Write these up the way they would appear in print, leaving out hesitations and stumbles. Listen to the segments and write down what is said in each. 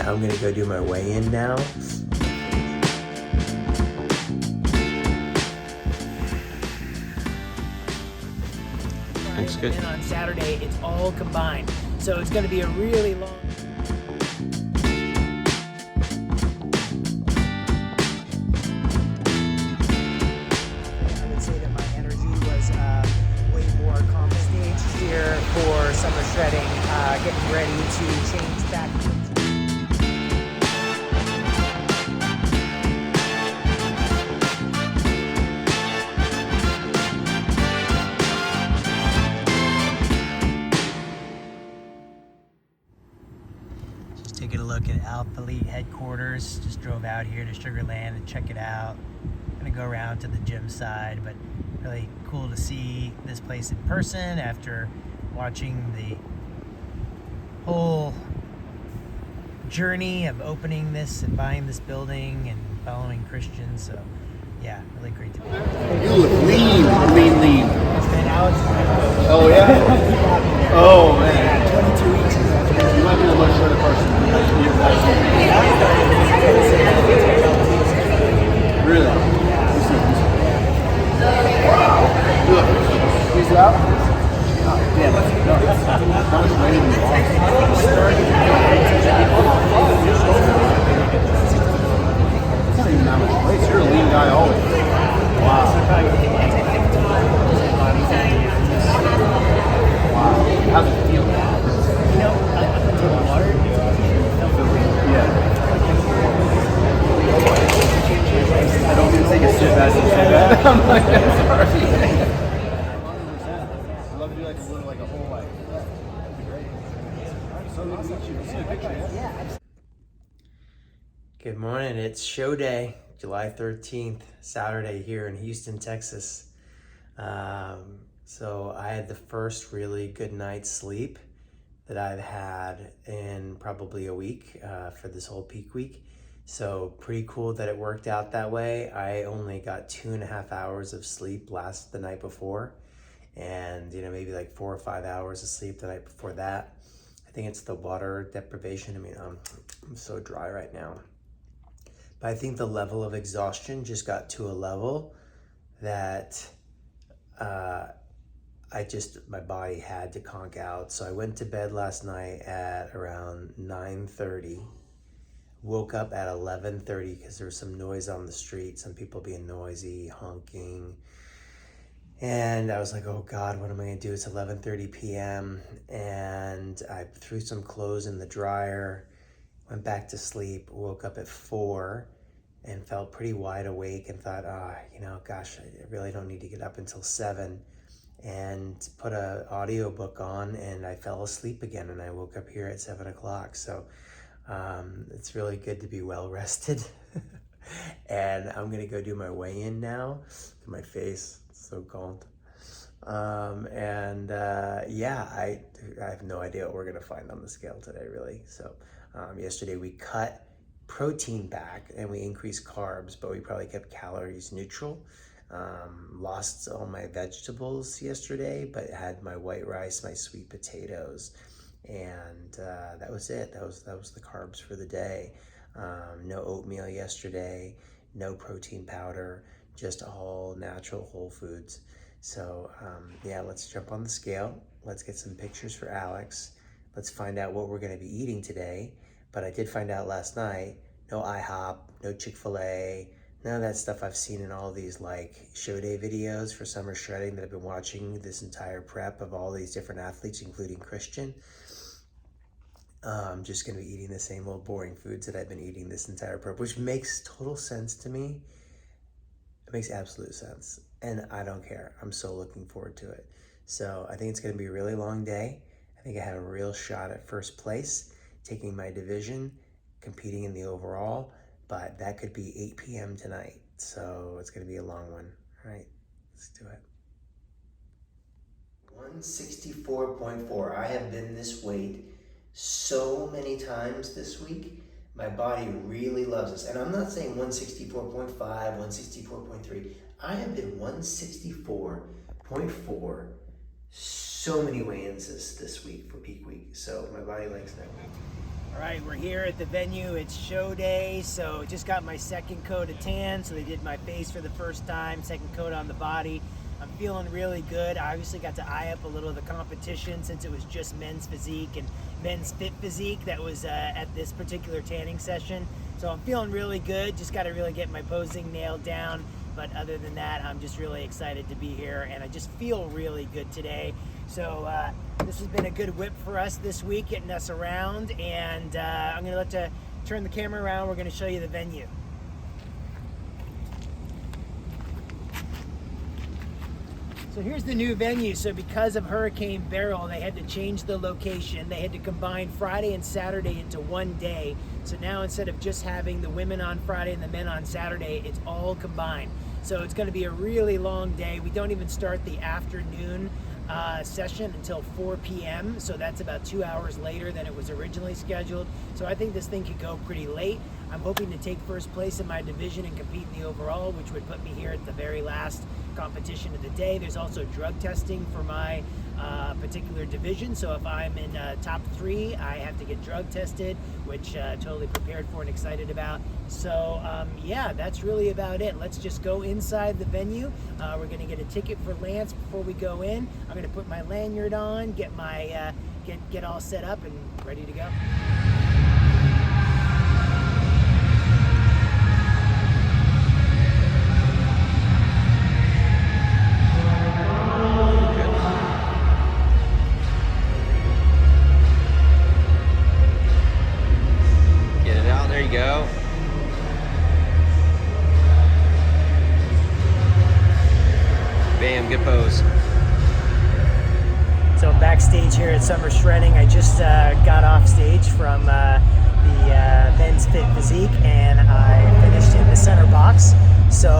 I'm gonna go do my weigh-in now. Looks good. And then on Saturday, it's all combined. So it's going to be a really long. I would say that my energy was way more calm. Stage here for summer shredding, getting ready to change back. Taking a look at Alpha Elite headquarters. Just drove out here to Sugar Land to check it out. Gonna go around to the gym side, but really cool to see this place in person after watching the whole journey of opening this and buying this building and following Christians. So yeah, really great to be here. You look lean. I mean lean. And Alex, Oh yeah? Oh man. 22 weeks. You might be a much shorter person. Really? Squeeze it out? Yeah, how much weight have you lost? It's not even that much weight. You're a lean guy always. Wow. How's it feel? You know, up until the water, Yeah. I don't even take a sip as you say that. I'm like, I'm sorry. 100%. I'd love to do like a little, like a whole like. That'd be great. So good to meet you. See a picture, yeah? Good morning, it's show day, July 13th, Saturday here in Houston, Texas. So I had the first really good night's sleep that I've had in probably a week for this whole peak week. So pretty cool that it worked out that way. I only got 2.5 hours of sleep the night before, and maybe like 4 or 5 hours of sleep the night before that. I think it's the water deprivation. I mean, I'm so dry right now. But I think the level of exhaustion just got to a level that my body had to conk out. So I went to bed last night at around 9:30. Woke up at 11:30 because there was some noise on the street, some people being noisy, honking. And I was like, oh God, what am I gonna do? It's 11:30 p.m. And I threw some clothes in the dryer, went back to sleep, woke up at 4 and felt pretty wide awake and thought, gosh, I really don't need to get up until 7, and put an audio book on, and I fell asleep again, and I woke up here at 7 o'clock. So it's really good to be well rested. And I'm gonna go do my weigh-in now. Look at my face, it's so cold. I have no idea what we're gonna find on the scale today, really. So yesterday we cut protein back and we increased carbs, but we probably kept calories neutral. Lost all my vegetables yesterday, but had my white rice, my sweet potatoes, and that was it. That was the carbs for the day. No oatmeal yesterday, no protein powder, just all natural whole foods. So let's jump on the scale. Let's get some pictures for Alex. Let's find out what we're gonna be eating today. But I did find out last night, no IHOP, no Chick-fil-A, none of that stuff I've seen in all these like show day videos for summer shredding that I've been watching this entire prep of all these different athletes, including Christian. I'm just gonna be eating the same old boring foods that I've been eating this entire prep, which makes total sense to me. It makes absolute sense. And I don't care. I'm so looking forward to it. So I think it's gonna be a really long day. I think I have a real shot at first place, taking my division, competing in the overall, but that could be 8 p.m. tonight. So it's gonna be a long one. All right, let's do it. 164.4, I have been this weight so many times this week. My body really loves this. And I'm not saying 164.5, 164.3. I have been 164.4 so many weigh-ins this week for peak week. So my body likes that. All right, we're here at the venue. It's show day, so just got my second coat of tan. So they did my face for the first time, second coat on the body. I'm feeling really good. I obviously got to eye up a little of the competition since it was just men's physique and men's fit physique that was at this particular tanning session. So I'm feeling really good. Just got to really get my posing nailed down. But other than that, I'm just really excited to be here, and I just feel really good today. So this has been a good whip for us this week, getting us around, and I'm going to turn the camera around. We're going to show you the venue. So here's the new venue. So because of Hurricane Beryl, they had to change the location. They had to combine Friday and Saturday into one day. So now instead of just having the women on Friday and the men on Saturday, it's all combined. So it's going to be a really long day. We don't even start the afternoon session until 4 p.m. So that's about 2 hours later than it was originally scheduled. So I think this thing could go pretty late. I'm hoping to take first place in my division and compete in the overall, which would put me here at the very last competition of the day. There's also drug testing for my particular division, so if I'm in top 3, I have to get drug tested, which totally prepared for and excited about. So yeah, that's really about it. Let's just go inside the venue. We're going to get a ticket for Lance before we go in. I'm going to put my lanyard on, get my get all set up and ready to go. Go. Bam, good pose. So I'm backstage here at Summer Shredding. I just got off stage from the men's fit physique, and I finished in the center box. So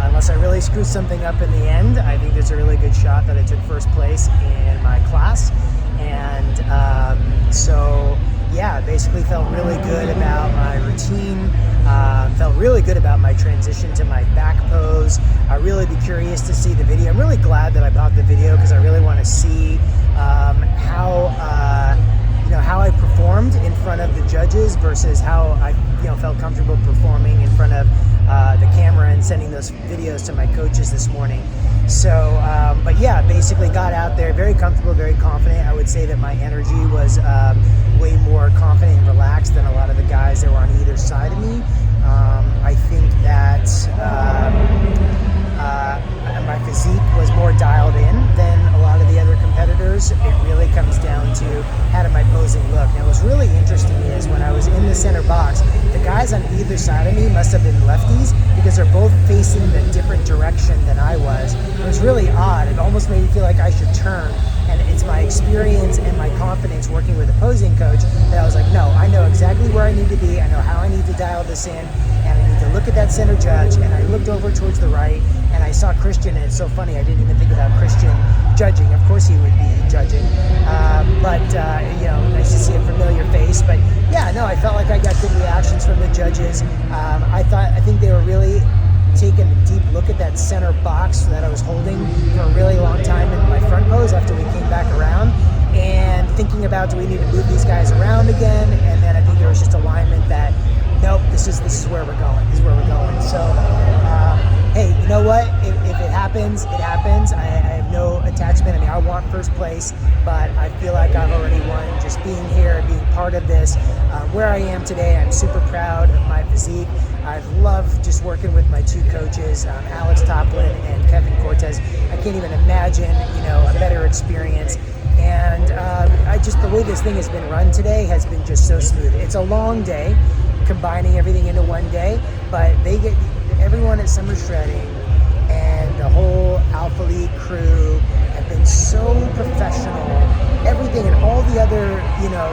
unless I really screwed something up in the end, I think there's a really good shot that I took first place in my class. And so yeah, basically felt really good about my routine, felt really good about my transition to my back pose. I'd really be curious to see the video. I'm really glad that I bought the video because I really want to see how I performed in front of the judges versus how I felt comfortable performing in front of the camera and sending those videos to my coaches this morning. So, but yeah, basically got out there very comfortable, very confident. I would say that my energy was way more confident and relaxed than a lot of the guys that were on either side of me. I think that my physique was more dialed in than a lot of the other competitors. It really comes down to how did my posing look. Now, what's really interesting is when I was in the center box, the guys on either side of me must have been lefties because they're both facing the different direction than I was. It was really odd. It almost made me feel like I should turn. And it's my experience and my confidence working with a posing coach that I was like, no, I know exactly where I need to be. I know how I need to dial this in. And I need to look at that center judge. And I looked over towards the right and I saw Christian. And it's so funny, I didn't even think about Christian judging. Of course he would be judging. But nice to see a familiar face. But yeah, no, I felt like I got good reactions from the judges. I think they were really taking a deep look at that center box that I was holding for a really long time in my front pose after we came back around, and thinking about, do we need to move these guys around again? And then I think there was just alignment that nope, this is where we're going. This is where we're going. So hey, you know what? If it happens, it happens. I have no attachment. I mean, I want first place, but I feel like I've already won just being here, being part of this. Where I am today, I'm super proud of my physique. I've loved just working with my two coaches, Alex Toplin and Kevin Cortez. I can't even imagine, a better experience. And the way this thing has been run today has been just so smooth. It's a long day, combining everything into one day, but everyone at Summer Shredding and the whole Alpha League crew have been so professional. Everything and all the other,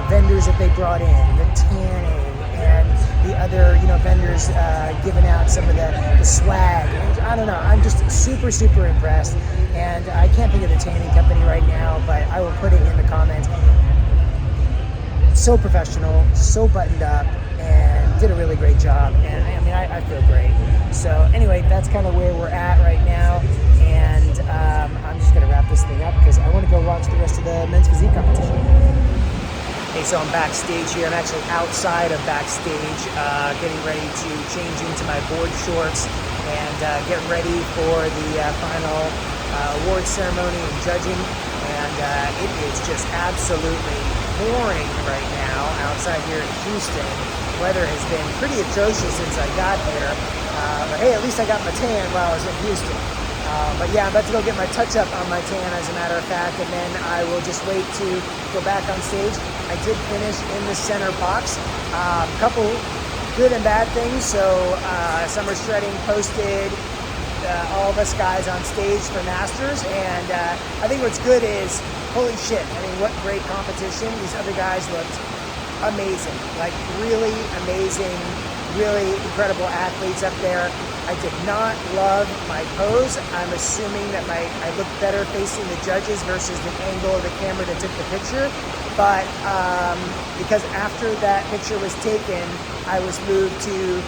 vendors that they brought in, the tanning and the other, vendors giving out some of the swag. I don't know. I'm just super, super impressed. And I can't think of the tanning company right now, but I will put it in the comments. So professional, so buttoned up, and did a really great job. And I mean, I feel great. So anyway, that's kind of where we're at right now. And I'm just going to wrap this thing up because I want to go watch the rest of the men's physique competition. Hey, so I'm backstage here. I'm actually outside of backstage, getting ready to change into my board shorts and get ready for the final award ceremony and judging. And it is just absolutely pouring right now outside here in Houston. Weather has been pretty atrocious since I got here. But hey, at least I got my tan while I was in Houston. But yeah, I'm about to go get my touch-up on my tan, as a matter of fact, and then I will just wait to go back on stage. I did finish in the center box. A couple good and bad things. So Summer Shredding posted all of us guys on stage for Masters, and I think what's good is, holy shit, I mean, what great competition. These other guys looked amazing, like really amazing, really incredible athletes up there. I did not love my pose. I'm assuming that I looked better facing the judges versus the angle of the camera that took the picture. But because after that picture was taken, I was moved to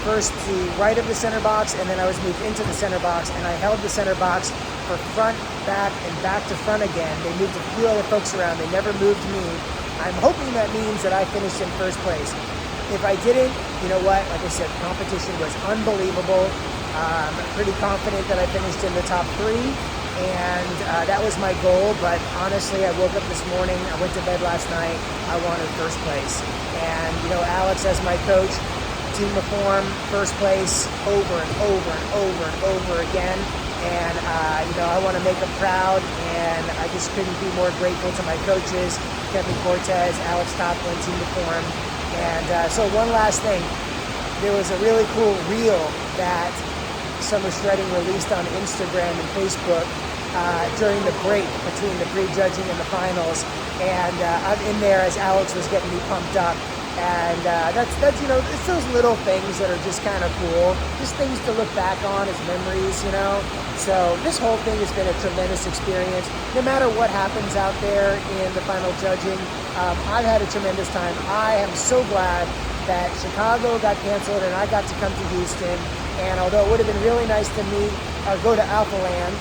first the right of the center box, and then I was moved into the center box, and I held the center box for front, back, and back to front again. They moved a few other folks around. They never moved me. I'm hoping that means that I finished in first place. If I didn't, you know what? Like I said, competition was unbelievable. Pretty confident that I finished in the top 3, and that was my goal. But honestly, I woke up this morning, I went to bed last night, I wanted first place. And, you know, Alex, as my coach, team reform, first place over and over and over and over again. And, you know, I want to make them proud, and I just couldn't be more grateful to my coaches, Kevin Cortez, Alex Toplin, team reform. And so one last thing, there was a really cool reel that Summer Shredding released on Instagram and Facebook during the break between the pre-judging and the finals. And I'm in there as Alex was getting me pumped up. And that's you know, it's those little things that are just kind of cool, just things to look back on as memories, you know. So this whole thing has been a tremendous experience. No matter what happens out there in the final judging, I've had a tremendous time. I am so glad that Chicago got canceled and I got to come to Houston. And although it would have been really nice to meet or go to Alpha Land,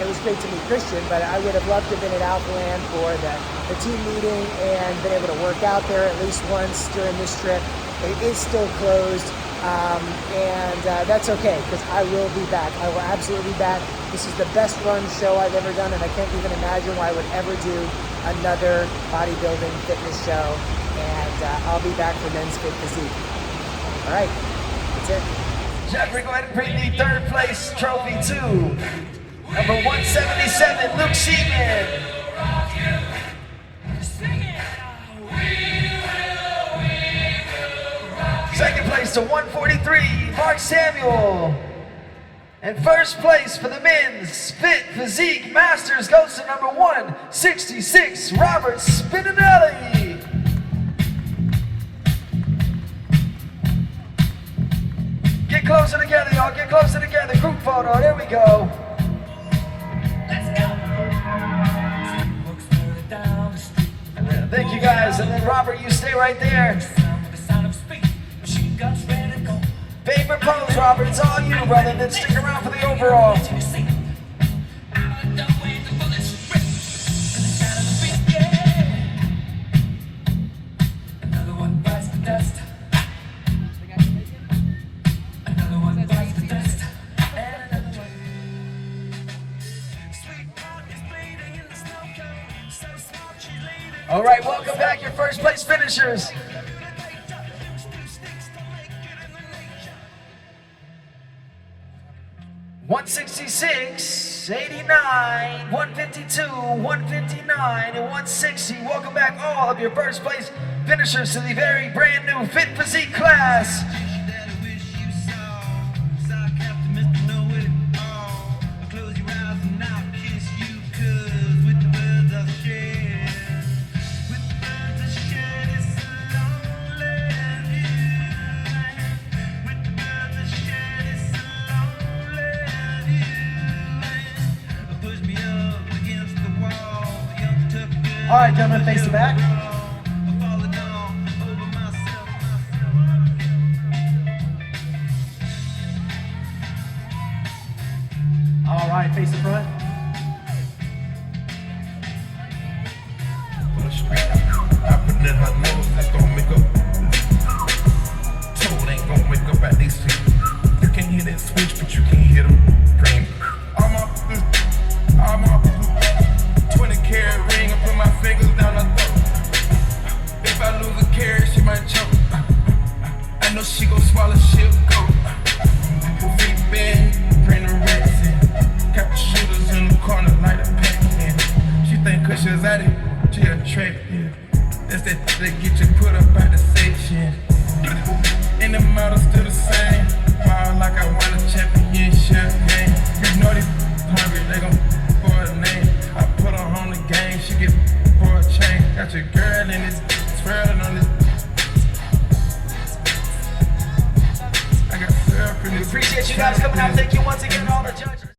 it was great to meet Christian, but I would have loved to have been at Alpha Land for the team meeting and been able to work out there at least once during this trip. It is still closed, and that's okay, because I will be back. I will absolutely be back. This is the best run show I've ever done, and I can't even imagine why I would ever do another bodybuilding fitness show. And I'll be back for Men's Fit Physique. All right, that's it. Jeffrey, go ahead and bring the third place trophy to number 177, Luke Seaman. Second place to 143, Mark Samuel. And first place for the Men's Fit Physique Masters goes to number 166, Robert Spinelli. Get closer together, y'all. Get closer together. Group photo. There we go. Let's go. Thank you, guys. And then, Robert, you stay right there. Favorite pose, Robert. It's all you, brother. Then stick around for the overall. All right, welcome back, your first place finishers. $166, $89, $152, $159, and $160. Welcome back, all of your first place finishers to the very brand new Fit Physique class. All right, gentlemen, face the back. All right, face the front. can't switch, but you can hit them. Green. All my 20 carat ring, I put my fingers down her throat. If I lose a carat, she might choke. I know she gon' swallow, she'll go. Big bed, bring the rats in. Got the shooters in the corner, like a pack in. She think cause she's at it, she attractive. That's that get you put up by the section. And the model still the same. Ball like I won a championship game. You know these hungry, they gon' for a name. I put her on the game, she get for a chain. Got your girl in this, twirling on this. I got girl in We this. appreciate you guys coming out. Thank you once again, all the judges.